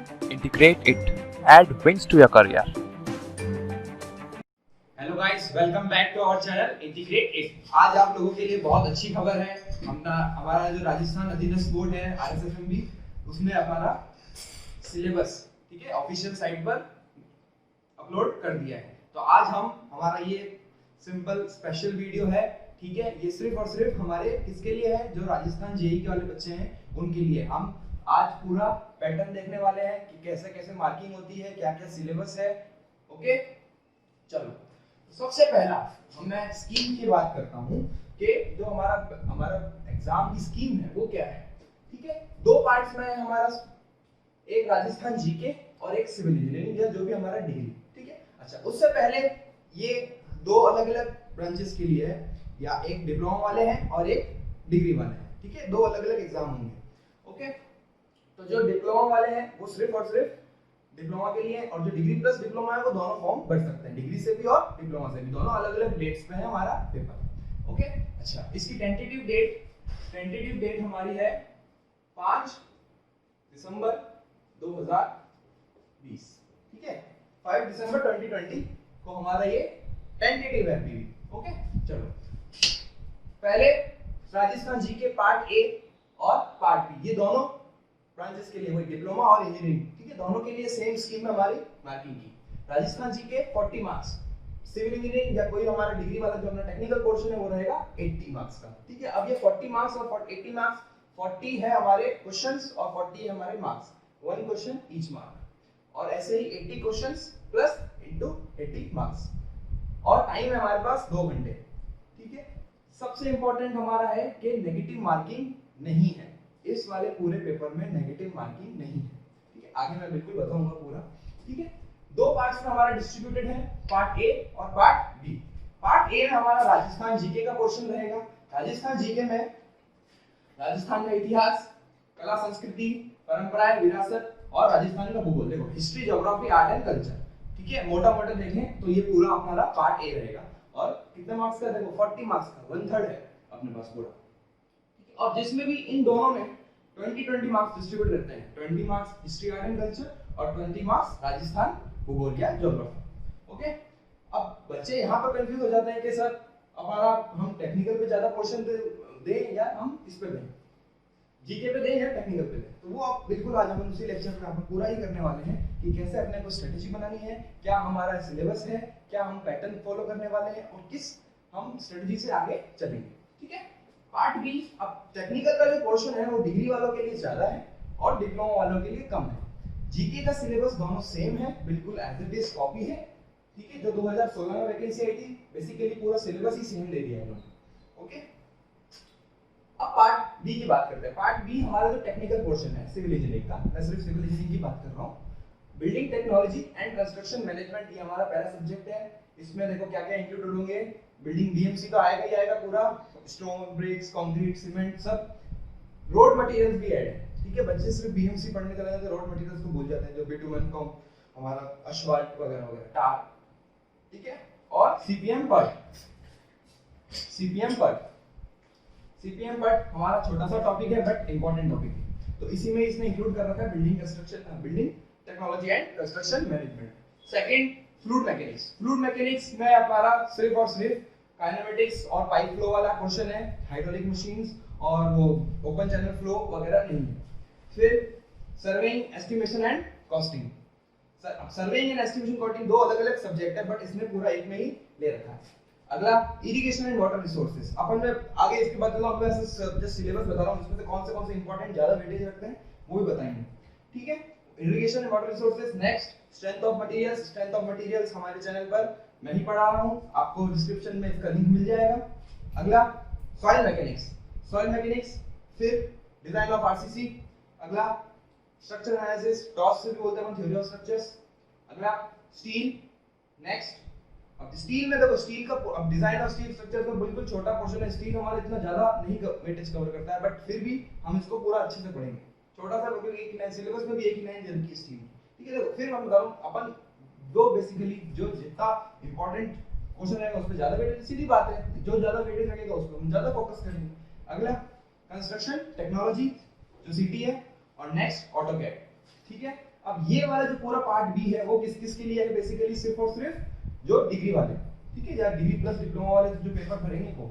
integrate it, add wings to your career. Hello guys, welcome back to our channel integrated. आज आप लोगों के लिए बहुत अच्छी खबर है। हमारा जो राजस्थान अधीनस्थ बोर्ड है RSFMB, उसने हमारा सिलेबस ठीक है ऑफिशियल साइट पर अपलोड कर दिया है। तो आज हमारा ये सिंपल स्पेशल वीडियो है, ठीक है। ये सिर्फ और सिर्फ हमारे किसके लिए है, जो राजस्थान जेईई के वाले बच्चे हैं उनके लिए। हम आज पूरा पैटर्न देखने वाले हैं कि कैसे कैसे मार्किंग होती है, क्या क्या सिलेबस है। ओके, चलो सबसे पहला मैं स्कीम की बात करता हूँ कि जो हमारा एग्जाम की स्कीम है वो क्या है। ठीक है, दो पार्ट्स में है हमारा, एक राजस्थान जीके और एक सिविल इंजीनियरिंग या जो भी हमारा डिग्री। ठीक है, अच्छा उससे पहले ये दो अलग अलग ब्रांचेस के लिए है, या एक डिप्लोमा वाले हैं और एक डिग्री वाले हैं। ठीक है, दो अलग अलग एग्जाम होंगे। ओके, तो जो डिप्लोमा वाले हैं वो सिर्फ और सिर्फ डिप्लोमा के लिए है, और जो डिग्री प्लस डिप्लोमा है वो दोनों फॉर्म भर सकते हैं, डिग्री से भी और डिप्लोमा से भी। दोनों अलग अलग डेट्स पे है हमारा पेपर। ओके, अच्छा इसकी टेंटेटिव डेट हमारी है 5 दिसंबर 2020। ठीक है, 5 दिसंबर 2020 को हमारा ये टेंटेटिव है पीवी। ओके, चलो पहले राजस्थान जी के पार्ट ए और पार्ट बी, ये दोनों ब्रांचेस के लिए, वही डिप्लोमा और इंजीनियरिंग। ठीक है, दोनों के लिए सेम स्कीम है हमारी मार्किंग की। राजस्थान जी के 40 मार्क्स, सिविल इंजीनियरिंग या कोई हमारा डिग्री वाला जो अपना टेक्निकल पोर्शन है वो रहेगा 80 मार्क्स का। ठीक है, अब ये 40 मार्क्स और 80 मार्क्स, 40 है हमारे क्वेश्चंस और 40 है हमारे मार्क्स, 1 क्वेश्चन ईच मार्क। और ऐसे ही 80 क्वेश्चंस प्लस इनटू 80 मार्क्स, और टाइम है हमारे पास 2 घंटे। ठीक है, सबसे इंपॉर्टेंट हमारा है कि नेगेटिव मार्किंग नहीं है इस वाले पूरे पेपर में, नेगेटिव मार्किंग नहीं है। ठीक है, आगे मैं बिल्कुल बताऊंगा पूरा। ठीक है, दो पार्ट्स में हमारा डिस्ट्रीब्यूटेड है, पार्ट ए और पार्ट बी। पार्ट ए में हमारा राजस्थान जीके का पोर्शन रहेगा। राजस्थान जीके में राजस्थान का इतिहास, कला संस्कृति, परंपराएं, विरासत और राजस्थान का भूगोल। देखो history, geography, art and culture. ठीक है, मोटा मोटा देखें तो ये पूरा हमारा पार्ट ए रहेगा। और कितने मार्क्स का, देखो 40 मार्क्स का, 1/3 है अपने पास पूरा। और जिसमें भी इन दोनों में 20 मार्क्स डिस्ट्रीब्यूट रहते हैं, 20 marks history, art and culture और 20 मार्क्स राजस्थान भूगोल या ज्योग्राफी। ओके, अब बच्चे यहाँ पर कंफ्यूज हो जाते हैं कि सर हमारा हम टेक्निकल पे ज्यादा पोर्शन दें या हम इस पे दें, जीके पे दें या टेक्निकल पे दें। तो वो आप बिल्कुल आज हम उसी लेक्चर में आपको पूरा ही करने वाले हैं कि कैसे अपने को स्ट्रेटेजी बनानी है, क्या हमारा सिलेबस है, क्या हम पैटर्न फॉलो करने वाले हैं और किस हम स्ट्रेटेजी से आगे चलेंगे। ठीक है, पार्ट बी, अब टेक्निकल का जो पोर्शन है वो डिग्री वालों के लिए ज्यादा है और डिप्लोमा वालों के लिए कम है। जीके का सिलेबस दोनों सेम है, बिल्कुल एज इट इज कॉपी है। ठीक है, जो 2016 में वैकेंसी आई थी, बेसिकली पूरा सिलेबस ही सेम दे दिया है इन्होंने। ओके, अब पार्ट बी की बात करते हैं। पार्ट बी हमारा जो टेक्निकल पोर्शन है सिविल इंजीनियरिंग का, मैं सिर्फ सिविल इंजीनियरिंग की बात कर रहा हूँ। Building technology and construction management, ये हमारा पहला सब्जेक्ट है। इसमें देखो क्या क्या इंक्लूडेड होंगे, बिल्डिंग बीएमसी तो आएगा ही आएगा पूरा, स्टोन, ब्रिक्स, कंक्रीट, सीमेंट सब, रोड मटेरियल्स भी ऐड है। ठीक है, बच्चे सिर्फ बीएमसी पढ़ने चले जाते हैं, रोड मटेरियल्स को भूल जाते हैं, जो बिटुमेन को हमारा अश्वाल्ट वगैरह वगैरह, टार। ठीक है, और सीपीएम पर हमारा छोटा सा टॉपिक है बट इंपॉर्टेंट टॉपिक है, तो इसी में इसने इंक्लूड कर रखा है building technology and construction management. Second, fluid mechanics में हमारा सिर्फ और सिर्फ काइनेमेटिक्स और पाइप फ्लो वाला क्वेश्चन है, हाइड्रोलिक मशीन्स और वो ओपन चैनल फ्लो वगैरह नहीं है। फिर surveying, estimation and costing. Surveying and estimation costing दो अलग अलग सब्जेक्ट है बट इसने पूरा एक में ही ले रखा है। अगला, इरिगेशन एंड वाटर रिसोर्सेज। अपन में आगे इसके बाद चलो मैं जस्ट सिलेबस बता रहा हूं, इसमें से कौन से इंपॉर्टेंट ज्यादा वेटेज रखते हैं वो भी बताएंगे। ठीक है, irrigation and water resources. Next, strength of materials हमारे चैनल पर मैं ही पढ़ा रहा हूं, आपको डिस्क्रिप्शन में इसका लिंक मिल जाएगा। अगला, सॉइल मैकेनिक्स। फिर डिजाइन ऑफ आरसीसी। अगला, स्ट्रक्चर एनालिसिस, टॉस से भी बोलते हैं थ्योरी ऑफ स्ट्रक्चर्स। अगला, स्टील। नेक्स्ट, अब स्टील में देखो, स्टील का अब डिजाइन ऑफ स्टील स्ट्रक्चर का बिल्कुल छोटा पोर्शन है, स्टील हमारा इतना ज्यादा नहीं वेटेज कवर करता है, बट फिर भी हम इसको पूरा अच्छे से पढ़ेंगे। छोटा सा, क्योंकि एक लाइन सिलेबस में भी एक ही लाइन दे रखी है स्टील। ठीक है, देखो फिर मैं बता रहा हूं, अपन जो बेसिकली जो जितना इंपॉर्टेंट क्वेश्चन रहेगा उस पे ज्यादा वेटेज, सीधी बात है, जो ज्यादा वेटेज लगेगा उस पे हम ज्यादा फोकस करेंगे। अगला, कंस्ट्रक्शन टेक्नोलॉजी जो सीटी है, और नेक्स्ट ऑटोकैड। ठीक है, अब ये वाला जो पूरा पार्ट बी है वो किस किस के लिए है, बेसिकली सिर्फ और सिर्फ जो डिग्री वाले, ठीक है, या डिग्री प्लस डिप्लोमा वाले जो पेपर भरेंगे वो।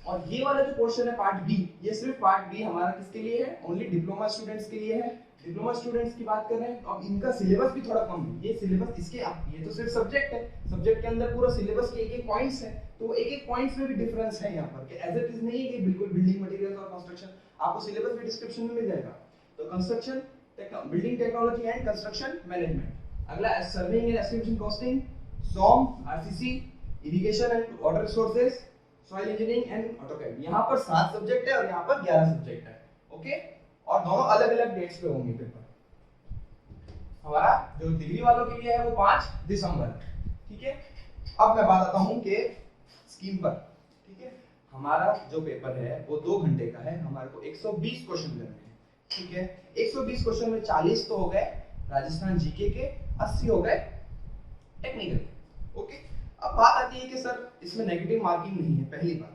और ये वाला जो पोर्शन है पार्ट बी, ये सिर्फ पार्ट बी हमारा किसके लिए है, ओनली डिप्लोमा स्टूडेंट्स के लिए है। डिप्लोमा स्टूडेंट्स की बात कर रहे हैं, अब इनका सिलेबस भी थोड़ा कम है। ये सिलेबस इसके, ये तो सिर्फ सब्जेक्ट है, सब्जेक्ट के अंदर पूरा सिलेबस के एक एक पॉइंट्स है, तो एक एक पॉइंट्स में भी डिफरेंस है यहाँ पर, कि एज इट इज नहीं है कि बिल्कुल बिल्डिंग मटेरियल्स और कंस्ट्रक्शन, आपको सिलेबस भी डिस्क्रिप्शन में मिल जाएगा। तो construction, building technology and construction management. अगला surveying and estimation costing, SOM, RCC, irrigation and water resources, soil engineering and AutoCAD. यहाँ पर 7 सब्जेक्ट है और यहाँ पर 11 सब्जेक्ट है, ओके। और दोनों अलग अलग डेट्स पे होंगे पेपर। हमारा जो डिग्री वालों के लिए है वो 5 दिसंबर, ठीक है। अब मैं बात आता हूँ कि स्कीम पर, ठीक है। हमारा जो पेपर है वो 2 घंटे का है, हमारे को 120 क्वेश्चन करने हैं, ठीक है। 120 क्वेश्चन में 40 तो हो गए राजस्थान जीके के, 80 हो गए टेक्निकल, ओके। अब बात आती है कि सर इसमें नेगेटिव मार्किंग नहीं है, पहली बात,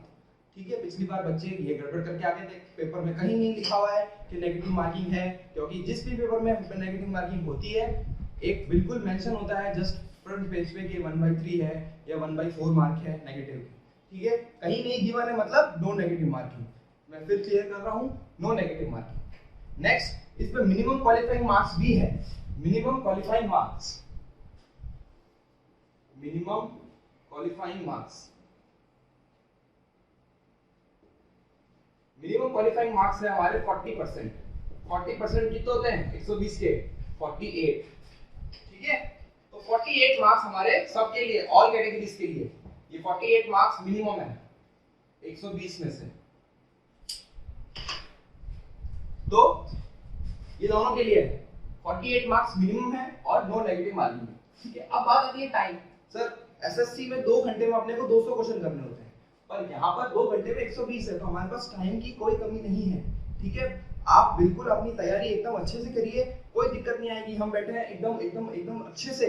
ठीक है। पिछली बार बच्चे ये गड़बड़ करके आ गए थे, पेपर में कहीं नहीं लिखा हुआ है कि नेगेटिव मार्किंग है, क्योंकि जिस भी पेपर में नेगेटिव मार्किंग होती है एक बिल्कुल मेंशन होता है जस्ट फ्रंट पेज पे कि 1/3 है या 1/4 मार्क है नेगेटिव, ठीक है। कहीं नहीं गिवन है मतलब नो नेगेटिव मार्किंग। मैं फिर क्लियर कर रहा हूं, नो नेगेटिव मार्किंग। नेक्स्ट, इस पे मिनिमम क्वालिफाइंग मार्क्स भी है, minimum qualifying marks, minimum qualifying marks, minimum qualifying marks है हमारे 40%। 40% कितने होते हैं 120 के, 48, ठीक है। तो 48 मार्क्स हमारे सबके लिए, ऑल कैटेगरीज के लिए ये 48 मार्क्स मिनिमम है 120 में से। तो ये दोनों के लिए 48 मार्क्स मिनिमम है और नो नेगेटिव मार्किंग है, ठीक है। अब बात आती है टाइम। सर एसएससी में 2 घंटे में अपने को 200 क्वेश्चन करने होते हैं, पर यहाँ पर 2 घंटे में 120 है, तो हमारे पास टाइम की कोई कमी नहीं है, ठीक है। आप बिल्कुल अपनी तैयारी एकदम अच्छे से करिए, कोई दिक्कत नहीं आएगी। हम बैठे हैं एकदम एकदम एकदम अच्छे से,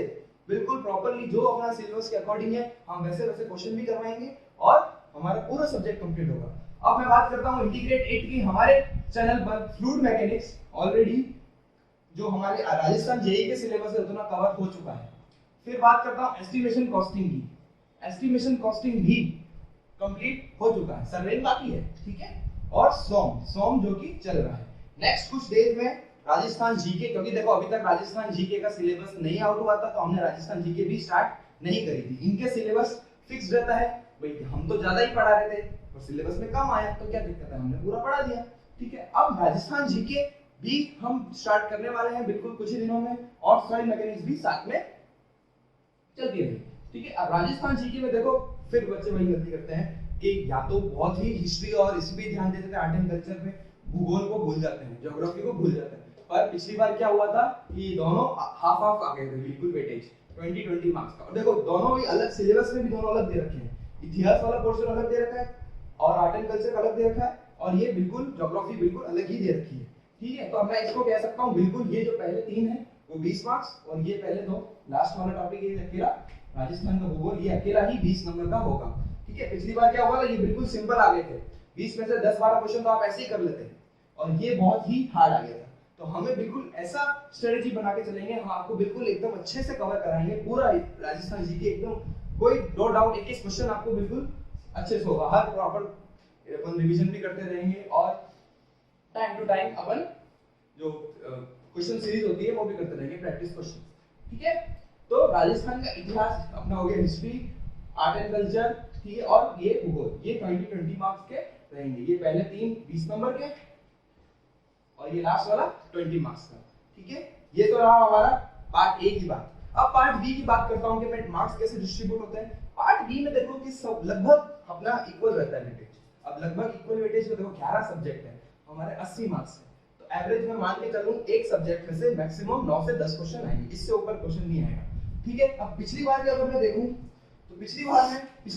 बिल्कुल प्रॉपर्ली जो अपना सिलेबस के अकॉर्डिंग है हम वैसे वैसे क्वेश्चन भी करवाएंगे और हमारा पूरा सब्जेक्ट कंप्लीट होगा। अब मैं बात करता हूँ इंटीग्रेट 8 की। हमारे चैनल पर फ्लूइड मैकेनिक्स ऑलरेडी जो हमारे राजस्थान जेईई के सिलेबस है उतना कवर हो चुका है। फिर बात करता हूँ एस्टिमेशन कॉस्टिंग की। एस्टिमेशन कॉस्टिंग भी कंप्लीट हो चुका है, सर्वेइंग बाकी है, ठीक है। और सॉम जो कि चल रहा है। नेक्स्ट कुछ डेज में राजस्थान जीके, क्योंकि देखो अभी तक राजस्थान जीके का सिलेबस नहीं आउट हुआ था, तो हमने राजस्थान जीके भी स्टार्ट नहीं करी थी। इनके सिलेबस फिक्स रहता है, भाई हम तो ज्यादा ही पढ़ा रहे थे और सिलेबस में कम आया तो क्या दिक्कत है, हमने पूरा पढ़ा दिया, ठीक है। अब राजस्थान जीके भी हम स्टार्ट करने वाले हैं बिल्कुल कुछ ही दिनों में, और सॉइल मैकेनिक्स भी साथ में चलती रहेगी, ठीक है। अब राजस्थान जीके में देखो फिर बच्चे वही गलती करते हैं कि या तो बहुत ही हिस्ट्री और इसी पे ध्यान देते थे, आर्ट एंड कल्चर पे, भूगोल को भूल जाते हैं, ज्योग्राफी को भूल जाते हैं। पर पिछली बार क्या हुआ था कि दोनों हाफ हाफ आ गए थे, बिल्कुल वेटेज 20-20 मार्क्स का। और देखो दोनों भी अलग सिलेबस में भी दोनों अलग दे रखे हैं, इतिहास वाला पोर्शन अलग दे रखा है और आर्ट एंड कल्चर अलग दे रखा है, और ये बिल्कुल ज्योग्राफी बिल्कुल अलग ही दे रखी है, ठीक है। तो अब मैं इसको कह सकता हूँ बिल्कुल ये जो पहले 3 है वो 20 मार्क्स, और ये पहले 2 लास्ट वाला टॉपिक ये अकेला राजस्थान का भूगोल, ये अकेला ही 20 नंबर का होगा, ठीक है। पिछली बार क्या हुआ था, ये बिल्कुल सिंपल आ गए थे, 20 में से 10-12 क्वेश्चन तो आप ऐसे ही कर लेते, और ये बहुत ही हार्ड आ गया था। तो हमें बिल्कुल ऐसा स्ट्रेटजी बना के चलेंगे, हम आपको बिल्कुल एकदम अच्छे से कवर कराएंगे पूरा राजस्थान जीके, एकदम कोई नो डाउट एक क्वेश्चन आपको बिल्कुल अच्छे से होगा, हर प्रॉपर अपन रिवीजन भी करते रहेंगे, और टाइम टू टाइम अपन जो क्वेश्चन सीरीज होती है वो भी करते रहेंगे, प्रैक्टिस क्वेश्चन, ठीक है। तो राजस्थान का इतिहास अपना हो गया, हिस्ट्री, आर्ट एंड कल्चर, ठीक है, और ये भूगोल, ये 20-20 मार्क्स के रहेंगे। ये पहले 3 20 नंबर के और ये लास्ट वाला 20 मार्क्स का, ठीक है। ये तो रहा हमारा पार्ट ए की बात। अब पार्ट बी की बात करता हूं कि मैं मार्क्स कैसे डिस्ट्रीब्यूट होते हैं। पार्ट बी में देखो कि सब लगभग अपना इक्वल रहता है वेटेज। अब लगभग इक्वल वेटेज में देखो 11 सब्जेक्ट है, हमारे 80 मार्क्स है, तो एवरेज में मान के चलूं एक सब्जेक्ट में से मैक्सिमम 9 से 10 क्वेश्चन आएंगे, इससे ऊपर क्वेश्चन नहीं आएगा, ठीक है। अब पिछली बार की अगर मैं देखूं तो पिछली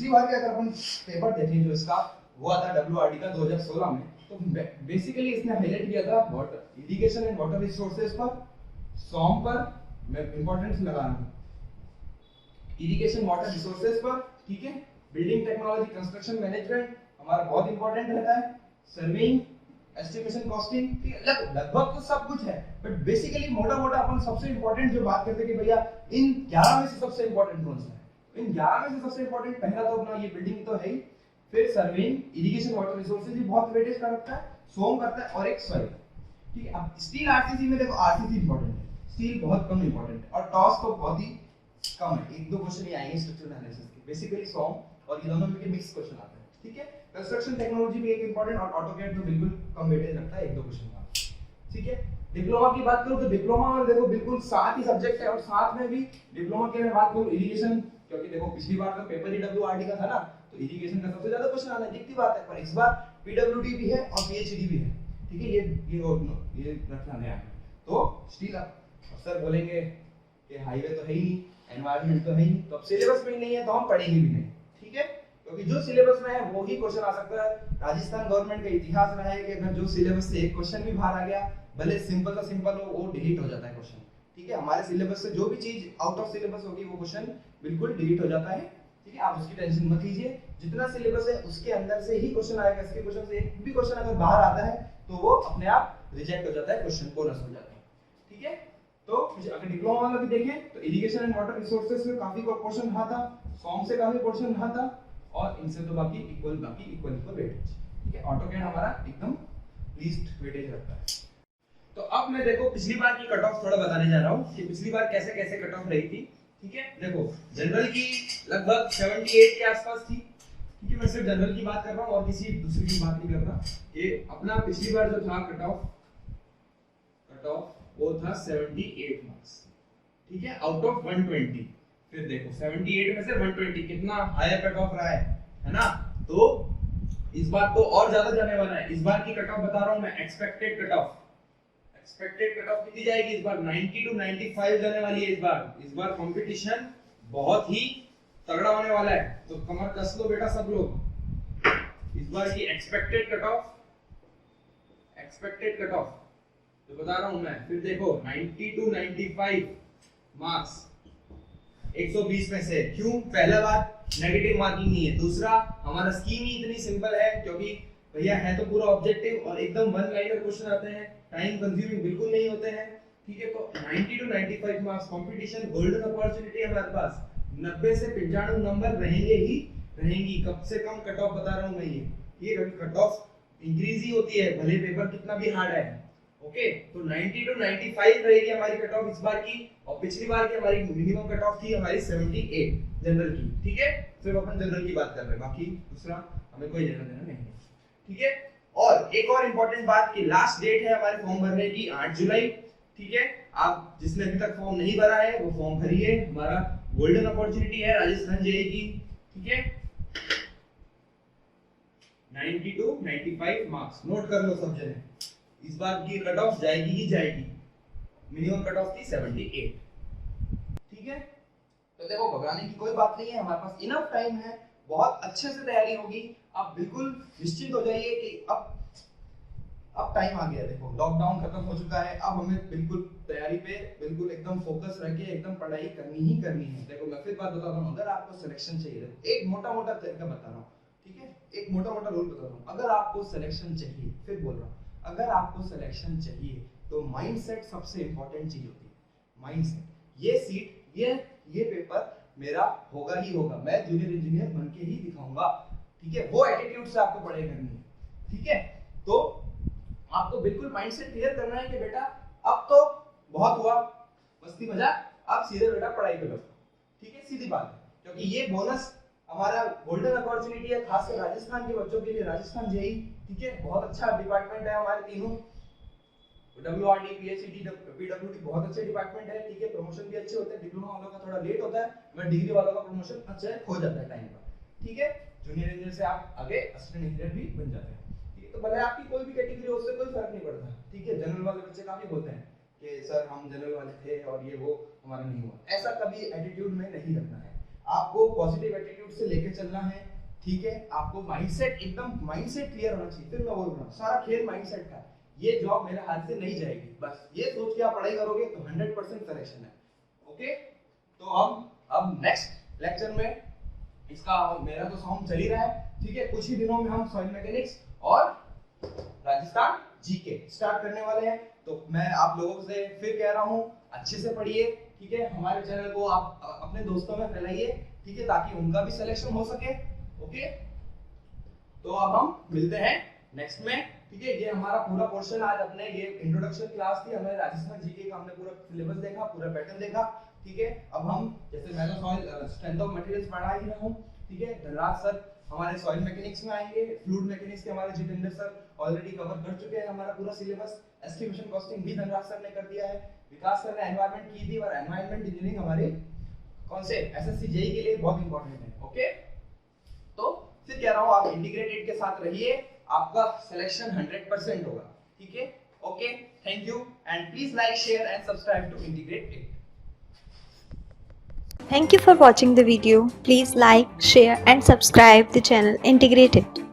बार के अगर अपन पेपर देखें जो इसका हुआ था WRD का 2016 में, तो बेसिकली इसने हाईलाइट किया था water irrigation and water resources पर, सॉम पर, मैं इंपॉर्टेंस लगा रहा हूं, इरिगेशन वाटर रिसोर्सेज पर, ठीक है। बिल्डिंग टेक्नोलॉजी कंस्ट्रक्शन मैनेजमेंट हमारा बहुत इंपॉर्टेंट रहता है, सर्वेइंग एस्टिमेशन कॉस्टिंग, ठीक है, लगभग तो सब कुछ है, बट बेसिकली मोटा मोटा अपन सबसे इंपॉर्टेंट जो बात करते हैं कि भैया इन 11 में से सबसे इंपॉर्टेंट कौन सा है। इन 11 में से सबसे इंपॉर्टेंट पहला तो अपना ये बिल्डिंग तो है ही, फिर सर्वेइंग, इरिगेशन, वाटर रिसोर्सेज भी बहुत वेटेज का रखता है, सोम करता है, और एक सॉइल, ठीक है। अब स्टील आरसीसी में देखो, आरसीसी इंपॉर्टेंट है, स्टील बहुत कम इंपॉर्टेंट है, और टॉस तो बहुत ही कम है, एक दो क्वेश्चन ही आएंगे स्ट्रक्चरल एनालिसिस के, बेसिकली सोम और ये दोनों मिलकर मिक्स क्वेश्चन आते हैं, ठीक है। कंस्ट्रक्शन टेक्नोलॉजी भी एक इंपॉर्टेंट, और ऑटोकैड तो बिल्कुल कम वेटेज रखता है, एक दो क्वेश्चन का, ठीक है। डिप्लोमा की बात करूं तो डिप्लोमा में देखो बिल्कुल 7 ही सब्जेक्ट है, और साथ में भी डिप्लोमा की अगर बात करूं इरिगेशन, क्योंकि देखो पिछली बार तो पेपर ही डब्ल्यूआरडी का था ना, तो इरिगेशन का सबसे ज्यादा क्वेश्चन आना है, दिखती बात है, पर इस बार पीडब्ल्यूडी भी है और पीएचडी भी है, ठीक है। ये रखना नया है। तो स्टील अक्सर बोलेंगे कि हाईवे तो है ही नहीं, एनवायरनमेंट तो है ही नहीं, तो अब सिलेबस में ही नहीं है तो हम पढ़ेंगे भी नहीं, ठीक है, क्योंकि जो सिलेबस में है वो ही क्वेश्चन आ सकता है। राजस्थान गवर्नमेंट का इतिहास रहा है कि अगर जो सिलेबस से एक क्वेश्चन भी बाहर आ गया, भले सिंपल सा सिंपल हो, वो डिलीट हो जाता है क्वेश्चन, ठीक है। हमारे सिलेबस से जो भी चीज आउट ऑफ सिलेबस होगी वो क्वेश्चन बिल्कुल डिलीट हो जाता है, ठीक है। आप उसकी टेंशन मत लीजिए, जितना सिलेबस है उसके अंदर से ही क्वेश्चन आएगा, इसके क्वेश्चन से एक भी क्वेश्चन अगर बाहर आता है तो वो अपने आप रिजेक्ट हो जाता है, क्वेश्चन बोनस हो जाता है, ठीक है। तो अगर डिप्लोमा वाला भी देखें तो इरिगेशन एंड वाटर रिसोर्सेज में काफी क्वेश्चन रहा था, फॉर्म से काफी क्वेश्चन रहा था, और इनसे तो बाकी इक्वल वेटेज, ठीक है। ऑटोकैड हमारा एकदम लीस्ट वेटेज रखता है। तो अब मैं देखो पिछली बार की कट ऑफ थोड़ा बताने जा रहा हूं कि पिछली बार कैसे कैसे कट ऑफ रही थी, ठीक है। देखो जनरल की लगभग 78 के आसपास थी, ठीक है। मैं सिर्फ जनरल की बात कर रहा हूं और किसी दूसरी की बात नहीं कर रहा। ये अपना पिछली बार जो था कट ऑफ वो था 78 मार्क्स, ठीक है, आउट ऑफ 120। फिर देखो 78 में से 120 कितना हायर कट ऑफ रहा है ना। तो इस बार तो और ज्यादा जाने वाला है। इस बार की कट ऑफ बता रहा हूं मैं, एक्सपेक्टेड कट ऑफ कितनी जाएगी इस बार, 90 to 95 जाने वाली है इस बार कंपटीशन बहुत ही तगड़ा होने वाला है, तो कमर कस लो बेटा सब लोग। इस बार की एक्सपेक्टेड कट ऑफ तो बता रहा हूं मैं। फिर देखो 90 to 95 मार्क्स 120 में से, क्यों? पहला बात नेगेटिव मार्किंग नहीं है, दूसरा हमारा स्कीम ही इतनी सिंपल है, क्योंकि भैया है तो पूरा ऑब्जेक्टिव और एकदम वन लाइनर क्वेश्चन आते हैं, टाइम कंज्यूमिंग बिल्कुल नहीं होते हैं, ठीक है। तो 90 to 95 marks competition, golden opportunity है हमारे पास। 90 से 95 नंबर रहेंगी, कम से कम कट ऑफ बता रहा हूं मैं ये कट ऑफ इंक्रीज ही होती है भले पेपर कितना भी हार्ड है, ओके। तो 90 to 95 रहेगी हमारी कट ऑफ इस बार की, और पिछली बार की हमारी मिनिमम कट ऑफ थी हमारी 78 जनरल की, ठीक है। सिर्फ अपन जनरल की बात कर रहे हैं, बाकी दूसरा हमें कोई लेना देना नहीं है, ठीक है। और एक और इंपॉर्टेंट बात कि लास्ट डेट है हमारे फॉर्म भरने की 8 जुलाई, ठीक है। आप जिसने अभी तक फॉर्म नहीं भरा है वो फॉर्म भरिए, हमारा गोल्डन अपॉर्चुनिटी है राजस्थान जेईई की, ठीक है। 90 to 95 मार्क्स नोट कर लो सब जने। इस बार की कट ऑफ जाएगी ही जाएगी, मिनिमम कट ऑफ थी 78, ठीक है। तो देखो घबराने की कोई बात नहीं है, हमारे पास इनफ टाइम है, बहुत अच्छे से तैयारी होगी। आप बिल्कुल निश्चिंत हो जाइए कि अब टाइम आ गया है। देखो लॉकडाउन खत्म हो चुका है, अब हमें बिल्कुल तैयारी पे बिल्कुल एकदम फोकस रख के एकदम पढ़ाई करनी ही करनी है। देखो मैं फिर बात बताता हूँ, अगर आपको सिलेक्शन चाहिए, देखो एक मोटा तरीका बता रहा हूँ, ठीक है, एक मोटा रूल बता रहा हूँ। अगर आपको सिलेक्शन चाहिए, फिर बोल रहा हूँ, अगर आपको सिलेक्शन चाहिए तो माइंडसेट सबसे इंपॉर्टेंट चीज होती है। माइंडसेट, ये सीट ये पेपर मेरा होगा ही होगा, मैं जूनियर इंजीनियर बन के ही दिखाऊंगा, ठीक है। वो एटीट्यूड से आपको पढ़ाई करनी है, ठीक है। तो आपको बिल्कुल माइंडसेट क्लियर करना है कि बेटा अब तो बहुत हुआ मस्ती मजाक, अब सीधे बेटा पढ़ाई पे लगो, ठीक है, सीधी बात है। क्योंकि ये बोनस हमारा गोल्डन अपॉर्चुनिटी है, खासकर राजस्थान के बच्चों के लिए। राजस्थान जेईई, ठीक है, बहुत अच्छा डिपार्टमेंट है हमारे तीनों, डब्ल्यूआरडी, पीएचडी, पीडब्ल्यूडी बहुत अच्छे डिपार्टमेंट है, ठीक है। प्रमोशन भी अच्छे होते हैं, डिप्लोमा वालों का थोड़ा लेट होता है, मगर डिग्री वालों का प्रमोशन अच्छा हो जाता है टाइम पर, ठीक है। जूनियर इंजीनियर से आप आगे असिस्टेंट इंजीनियर भी बन जाते हैं, ठीक है। तो भले आपकी कोई भी कैटेगरी हो, उससे कोई फर्क नहीं पड़ता, ठीक है। जनरल वाले बच्चे काफी बोलते हैं कि सर हम जनरल वाले थे और ये वो हमारा नहीं हुआ, ऐसा कभी एटीट्यूड में नहीं रखना है। आपको पॉजिटिव एटीट्यूड से लेके चलना है, ठीक है। आपको माइंडसेट एकदम माइंडसेट क्लियर होना चाहिए। फिर मैं बोल रहा हूँ सारा खेल माइंडसेट का है, ये जॉब मेरे हाथ से नहीं जाएगी, बस ये सोच के आप पढ़ाई करोगे तो 100% सिलेक्शन है, ओके। तो अब नेक्स्ट लेक्चर में इसका मेरा तो फॉर्म चल ही रहा है, ठीक है। कुछ ही दिनों में हम सॉइल मैकेनिक्स और राजस्थान स्टार्ट जीके स्टार्ट करने वाले हैं। तो मैं आप लोगों से फिर कह रहा हूँ, अच्छे से पढ़िए, ठीक है। हमारे चैनल को आप अपने दोस्तों में फैलाइए, ठीक है, ताकि उनका भी सिलेक्शन हो सके। ओके, तो अब हम मिलते हैं नेक्स्ट में, ठीक है। ये हमारा पूरा पोर्शन आज अपने ये इंट्रोडक्शन क्लास थी, हमें राजस्थान जीके का हमने पूरा सिलेबस देखा, पूरा पैटर्न देखा, ठीक है। अब हम जैसे मैं तो सॉइल स्ट्रेंथ ऑफ मटेरियल्स पढ़ा ही रहा हूं, ठीक है। धनराज सर हमारे सॉइल मैकेनिक्स में आएंगे, फ्लूइड मैकेनिक्स के हमारे जितेंद्र सर ऑलरेडी कवर कर चुके हैं हमारा पूरा सिलेबस। एस्टिमेशन कॉस्टिंग भी धनराज सर ने कर दिया है। विकास सर ने एनवायरनमेंट की थी, और एनवायरनमेंट इंजीनियरिंग हमारे कौन से एसएससी जेई के लिए बहुत इंपॉर्टेंट है। ओके, तो फिर कह रहा हूं आप इंटीग्रेटेड के साथ रहिए, आपका सिलेक्शन 100% होगा, ठीक है। Okay, thank you and please like, share and subscribe to integrated. Thank you for watching the video. Please like, share and subscribe the channel Integrated.